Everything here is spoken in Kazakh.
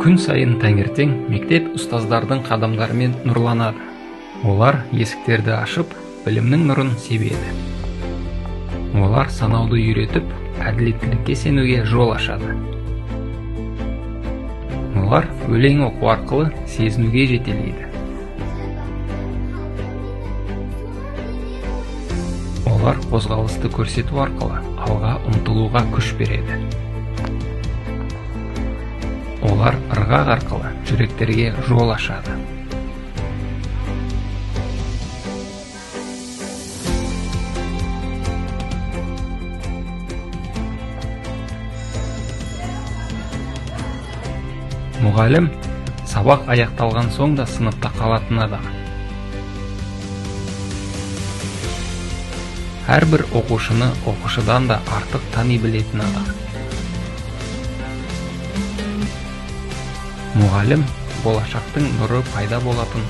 Күн сайын таңертең мектеп ұстаздардың қадамдарымен нұрланады. Олар есіктерді ашып, білімнің нұрын себеді. Олар санауды үйретіп, әділеттілікке сенуге жол ашады. Олар өлең оқу арқылы сезінуге жетелейді. Олар қозғалысты көрсету арқылы алға ұмтылуға күш береді. Олар ырғақ арқылы жүректерге жол ашады. Мұғалім сабақ аяқталған соң да сыныпта қалатын адам. Әрбір оқушыны оқушыдан да артық тани білетін адам. Мұғалім болашақтың нұры пайда болатын